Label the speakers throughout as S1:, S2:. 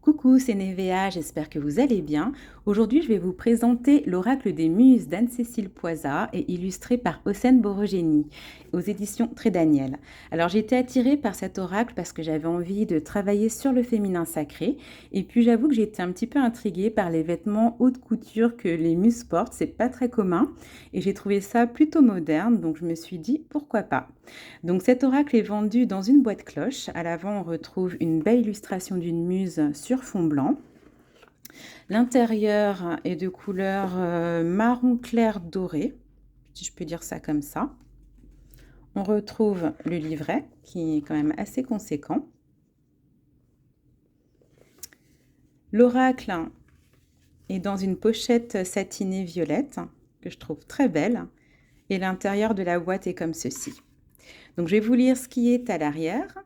S1: Coucou, c'est Névéa, j'espère que vous allez bien. Aujourd'hui, je vais vous présenter l'Oracle des Muses d'Anne-Cécile Poisat et illustré par Hossein Borogeni aux éditions Très Daniel. Alors, j'ai été attirée par cet oracle parce que j'avais envie de travailler sur le féminin sacré. Et puis, j'avoue que j'ai été un petit peu intriguée par les vêtements haute couture que les muses portent. C'est pas très commun et j'ai trouvé ça plutôt moderne. Donc, je me suis dit pourquoi pas. Donc cet oracle est vendu dans une boîte cloche. À l'avant, on retrouve une belle illustration d'une muse sur fond blanc. L'intérieur est de couleur marron clair doré, si je peux dire ça comme ça. On retrouve le livret, qui est quand même assez conséquent. L'oracle est dans une pochette satinée violette, que je trouve très belle. Et l'intérieur de la boîte est comme ceci. Donc je vais vous lire ce qui est à l'arrière.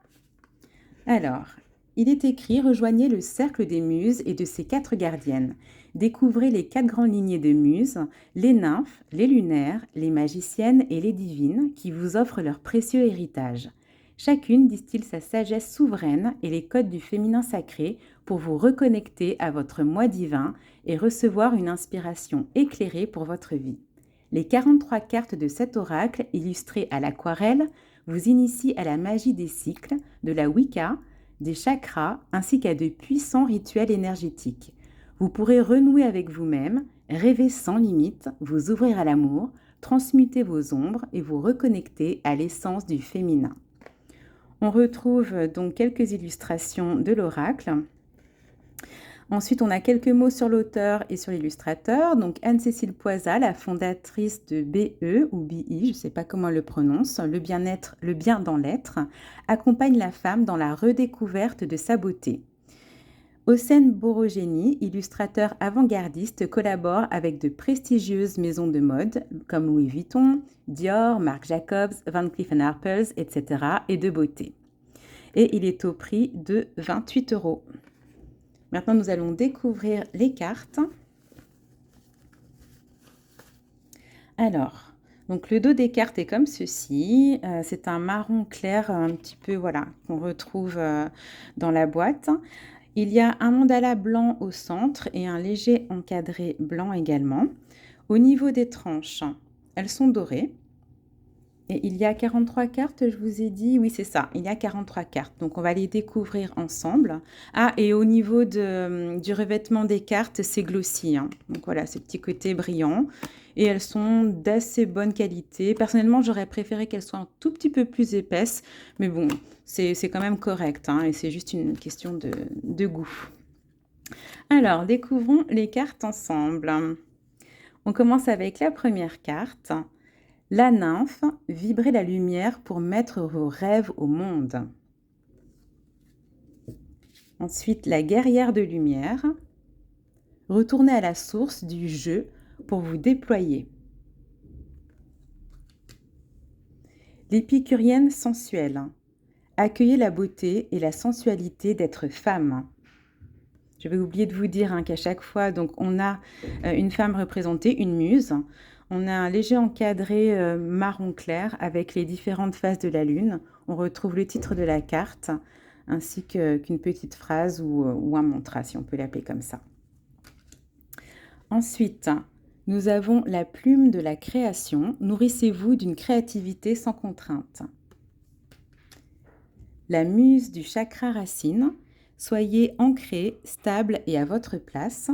S1: Alors, il est écrit « Rejoignez le cercle des muses et de ses 4 gardiennes. Découvrez les 4 grandes lignées de muses, les nymphes, les lunaires, les magiciennes et les divines qui vous offrent leur précieux héritage. Chacune distille sa sagesse souveraine et les codes du féminin sacré pour vous reconnecter à votre moi divin et recevoir une inspiration éclairée pour votre vie. Les 43 cartes de cet oracle, illustrées à l'aquarelle, vous initient à la magie des cycles, de la Wicca, des chakras ainsi qu'à de puissants rituels énergétiques. Vous pourrez renouer avec vous-même, rêver sans limite, vous ouvrir à l'amour, transmuter vos ombres et vous reconnecter à l'essence du féminin. On retrouve donc quelques illustrations de l'oracle. Ensuite, on a quelques mots sur l'auteur et sur l'illustrateur. Donc, Anne-Cécile Poisat, la fondatrice de BE ou BI, je ne sais pas comment elle le prononce, le bien-être, le bien dans l'être, accompagne la femme dans la redécouverte de sa beauté. Hossein Borogeni, illustrateur avant-gardiste, collabore avec de prestigieuses maisons de mode comme Louis Vuitton, Dior, Marc Jacobs, Van Cleef & Arpels, etc. et de beauté. Et il est au prix de 28 €. Maintenant, nous allons découvrir les cartes. Alors, donc le dos des cartes est comme ceci. C'est un marron clair, un petit peu, voilà, qu'on retrouve dans la boîte. Il y a un mandala blanc au centre et un léger encadré blanc également. Au niveau des tranches, elles sont dorées. Et il y a 43 cartes, je vous ai dit, oui c'est ça, il y a 43 cartes, donc on va les découvrir ensemble. Ah, et au niveau du revêtement des cartes, c'est glossy, hein. Donc voilà, ce petit côté brillant, et elles sont d'assez bonne qualité. Personnellement, j'aurais préféré qu'elles soient un tout petit peu plus épaisses, mais bon, c'est quand même correct, hein, et c'est juste une question de goût. Alors, découvrons les cartes ensemble. On commence avec la première carte. La nymphe, vibrez la lumière pour mettre vos rêves au monde. Ensuite, la guerrière de lumière, retournez à la source du jeu pour vous déployer. L'épicurienne sensuelle, accueillez la beauté et la sensualité d'être femme. Je vais oublier de vous dire qu'à chaque fois, donc, on a une femme représentée, une muse. On a un léger encadré marron clair avec les différentes phases de la lune. On retrouve le titre de la carte ainsi qu'une petite phrase ou un mantra, si on peut l'appeler comme ça. Ensuite, nous avons la plume de la création. Nourrissez-vous d'une créativité sans contrainte. La muse du chakra racine. Soyez ancré, stable et à votre place.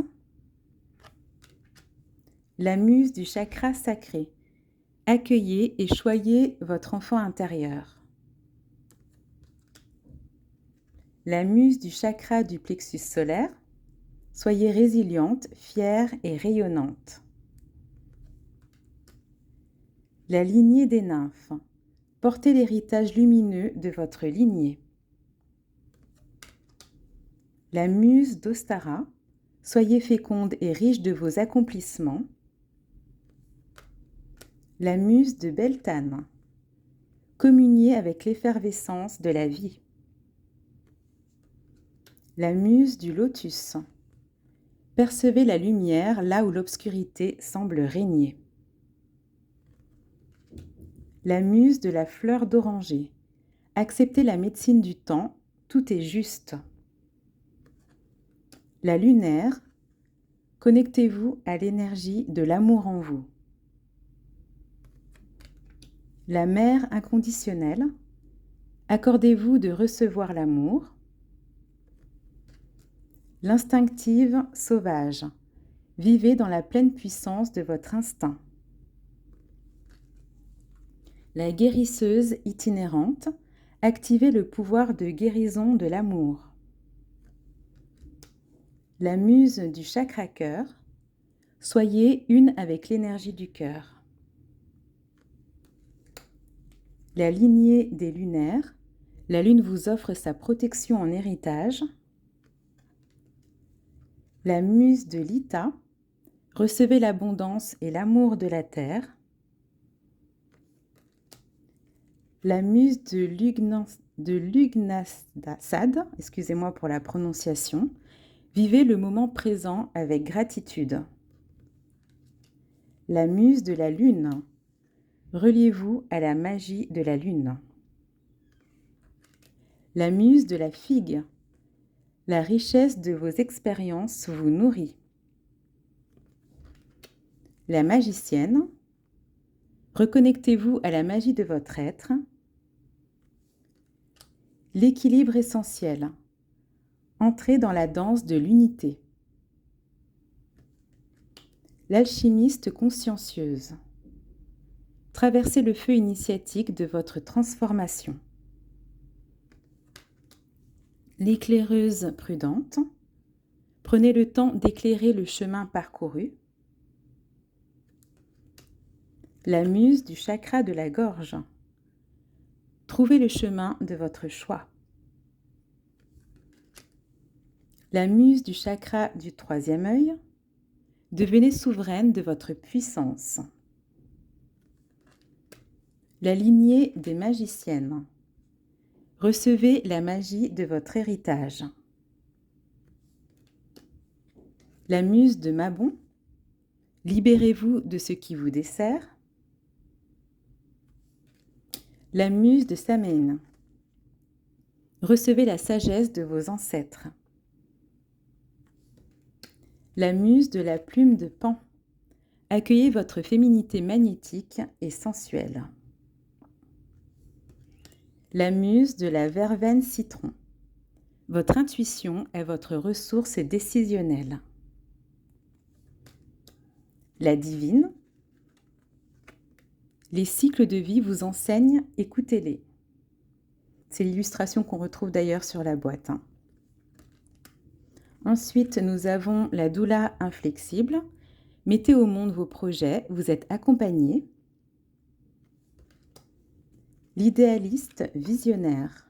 S1: La muse du chakra sacré. Accueillez et choyez votre enfant intérieur. La muse du chakra du plexus solaire. Soyez résiliente, fière et rayonnante. La lignée des nymphes. Portez l'héritage lumineux de votre lignée. La muse d'Ostara. Soyez féconde et riche de vos accomplissements. La muse de Beltane. Communiez avec l'effervescence de la vie. La muse du lotus. Percevez la lumière là où l'obscurité semble régner. La muse de la fleur d'oranger. Acceptez la médecine du temps, tout est juste. La lunaire, connectez-vous à l'énergie de l'amour en vous. La mère inconditionnelle, accordez-vous de recevoir l'amour. L'instinctive sauvage, vivez dans la pleine puissance de votre instinct. La guérisseuse itinérante, activez le pouvoir de guérison de l'amour. La muse du chakra cœur, soyez une avec l'énergie du cœur. La lignée des lunaires, la lune vous offre sa protection en héritage. La muse de l'Ita, recevez l'abondance et l'amour de la terre. La muse de Lugnasad, excusez-moi pour la prononciation, vivez le moment présent avec gratitude. La muse de la lune, reliez-vous à la magie de la lune. La muse de la figue, la richesse de vos expériences vous nourrit. La magicienne, reconnectez-vous à la magie de votre être. L'équilibre essentiel, entrez dans la danse de l'unité. L'alchimiste consciencieuse, traversez le feu initiatique de votre transformation. L'éclaireuse prudente, prenez le temps d'éclairer le chemin parcouru. La muse du chakra de la gorge, trouvez le chemin de votre choix. La muse du chakra du troisième œil, devenez souveraine de votre puissance. La lignée des magiciennes, recevez la magie de votre héritage. La muse de Mabon, libérez-vous de ce qui vous dessert. La muse de Samhain, recevez la sagesse de vos ancêtres. La muse de la plume de Pan, accueillez votre féminité magnétique et sensuelle. La muse de la verveine citron, votre intuition est votre ressource décisionnelle. La divine, les cycles de vie vous enseignent, écoutez-les. C'est l'illustration qu'on retrouve d'ailleurs sur la boîte. Ensuite, nous avons la doula inflexible. Mettez au monde vos projets, vous êtes accompagné. L'idéaliste visionnaire.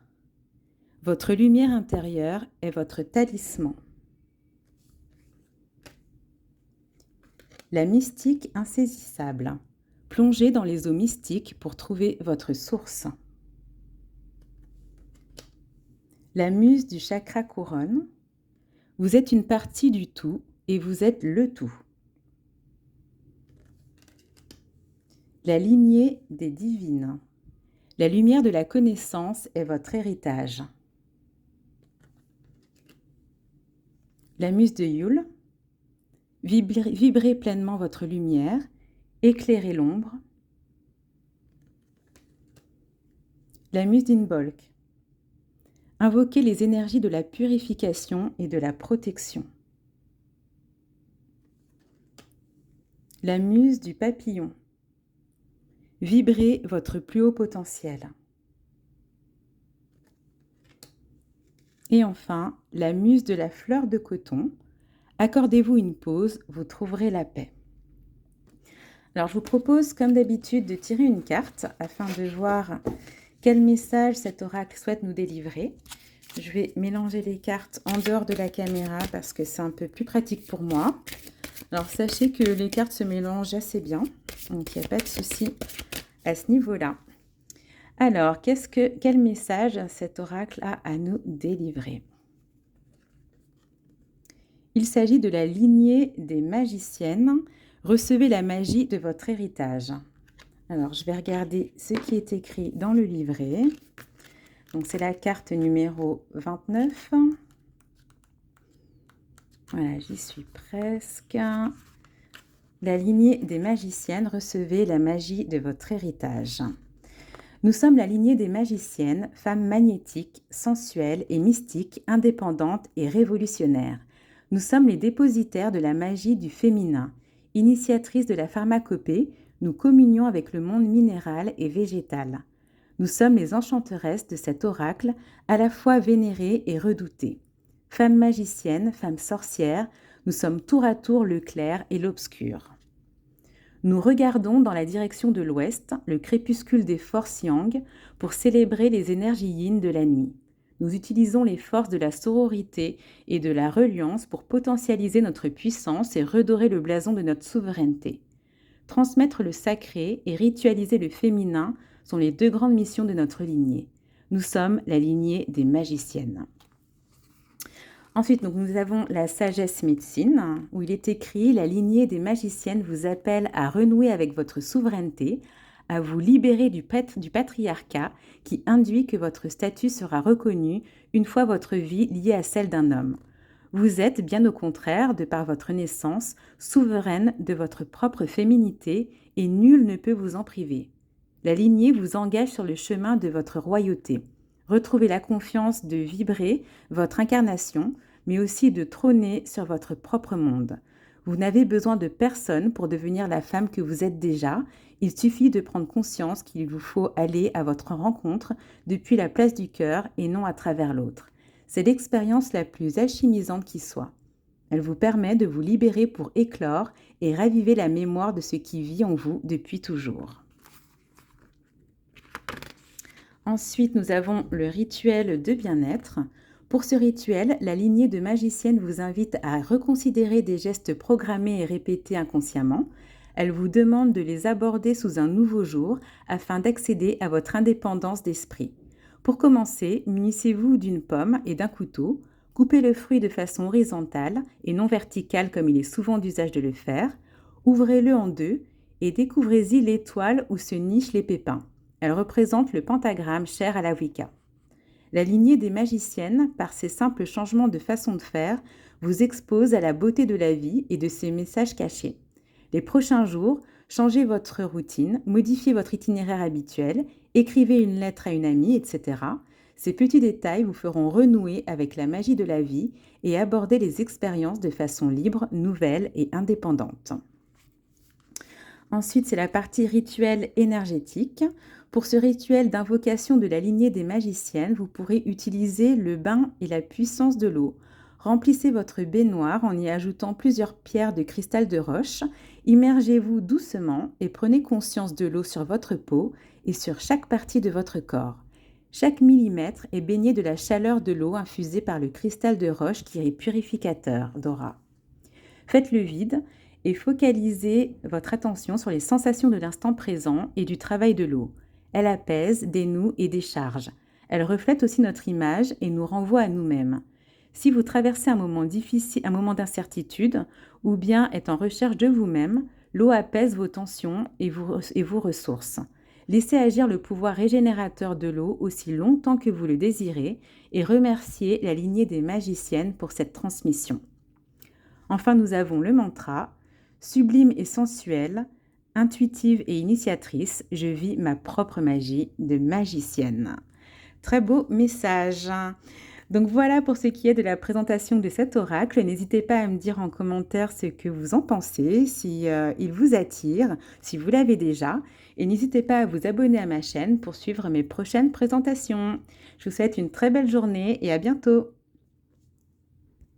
S1: Votre lumière intérieure est votre talisman. La mystique insaisissable. Plongez dans les eaux mystiques pour trouver votre source. La muse du chakra couronne. Vous êtes une partie du tout et vous êtes le tout. La lignée des divines. La lumière de la connaissance est votre héritage. La muse de Yule. Vibrez pleinement votre lumière, éclairez l'ombre. La muse d'Inbolc. Invoquez les énergies de la purification et de la protection. La muse du papillon. Vibrez votre plus haut potentiel. Et enfin, la muse de la fleur de coton. Accordez-vous une pause, vous trouverez la paix. Alors, je vous propose, comme d'habitude, de tirer une carte afin de voir quel message cet oracle souhaite nous délivrer. Je vais mélanger les cartes en dehors de la caméra parce que c'est un peu plus pratique pour moi. Alors, sachez que les cartes se mélangent assez bien, donc il n'y a pas de souci à ce niveau-là. Alors, quel message cet oracle a à nous délivrer? Il s'agit de la lignée des magiciennes. Recevez la magie de votre héritage. Alors, je vais regarder ce qui est écrit dans le livret. Donc, c'est la carte numéro 29. Voilà, j'y suis presque. La lignée des magiciennes, recevez la magie de votre héritage. Nous sommes la lignée des magiciennes, femmes magnétiques, sensuelles et mystiques, indépendantes et révolutionnaires. Nous sommes les dépositaires de la magie du féminin. Initiatrices de la pharmacopée, nous communions avec le monde minéral et végétal. Nous sommes les enchanteresses de cet oracle, à la fois vénéré et redouté. Femmes magiciennes, femmes sorcières, nous sommes tour à tour le clair et l'obscur. Nous regardons dans la direction de l'ouest, le crépuscule des forces yang, pour célébrer les énergies yin de la nuit. Nous utilisons les forces de la sororité et de la reliance pour potentialiser notre puissance et redorer le blason de notre souveraineté. Transmettre le sacré et ritualiser le féminin sont les deux grandes missions de notre lignée. Nous sommes la lignée des magiciennes. Ensuite, donc, nous avons la sagesse médecine, où il est écrit « La lignée des magiciennes vous appelle à renouer avec votre souveraineté, à vous libérer du patriarcat qui induit que votre statut sera reconnu une fois votre vie liée à celle d'un homme. Vous êtes, bien au contraire, de par votre naissance, souveraine de votre propre féminité et nul ne peut vous en priver. La lignée vous engage sur le chemin de votre royauté. Retrouvez la confiance de vibrer votre incarnation, mais aussi de trôner sur votre propre monde. Vous n'avez besoin de personne pour devenir la femme que vous êtes déjà. Il suffit de prendre conscience qu'il vous faut aller à votre rencontre depuis la place du cœur et non à travers l'autre. C'est l'expérience la plus alchimisante qui soit. Elle vous permet de vous libérer pour éclore et raviver la mémoire de ce qui vit en vous depuis toujours. Ensuite, nous avons le rituel de bien-être. Pour ce rituel, la lignée de magicienne vous invite à reconsidérer des gestes programmés et répétés inconsciemment. Elle vous demande de les aborder sous un nouveau jour afin d'accéder à votre indépendance d'esprit. Pour commencer, munissez-vous d'une pomme et d'un couteau. Coupez le fruit de façon horizontale et non verticale comme il est souvent d'usage de le faire. Ouvrez-le en deux et découvrez-y l'étoile où se nichent les pépins. Elle représente le pentagramme cher à la Wicca. La lignée des magiciennes, par ces simples changements de façon de faire, vous expose à la beauté de la vie et de ses messages cachés. Les prochains jours, changez votre routine, modifiez votre itinéraire habituel, écrivez une lettre à une amie, etc. Ces petits détails vous feront renouer avec la magie de la vie et aborder les expériences de façon libre, nouvelle et indépendante. Ensuite, c'est la partie rituel énergétique. Pour ce rituel d'invocation de la lignée des magiciennes, vous pourrez utiliser le bain et la puissance de l'eau. Remplissez votre baignoire en y ajoutant plusieurs pierres de cristal de roche. Immergez-vous doucement et prenez conscience de l'eau sur votre peau et sur chaque partie de votre corps. Chaque millimètre est baigné de la chaleur de l'eau infusée par le cristal de roche qui est purificateur d'aura. Faites le vide et focalisez votre attention sur les sensations de l'instant présent et du travail de l'eau. Elle apaise, dénoue et décharge. Elle reflète aussi notre image et nous renvoie à nous-mêmes. Si vous traversez un moment difficile, un moment d'incertitude, ou bien êtes en recherche de vous-même, l'eau apaise vos tensions et vous ressource. Laissez agir le pouvoir régénérateur de l'eau aussi longtemps que vous le désirez et remerciez la lignée des magiciennes pour cette transmission. Enfin, nous avons le mantra « Sublime et sensuelle, intuitive et initiatrice, je vis ma propre magie de magicienne ». Très beau message. Donc voilà pour ce qui est de la présentation de cet oracle. N'hésitez pas à me dire en commentaire ce que vous en pensez, si il vous attire, si vous l'avez déjà. Et n'hésitez pas à vous abonner à ma chaîne pour suivre mes prochaines présentations. Je vous souhaite une très belle journée et à bientôt.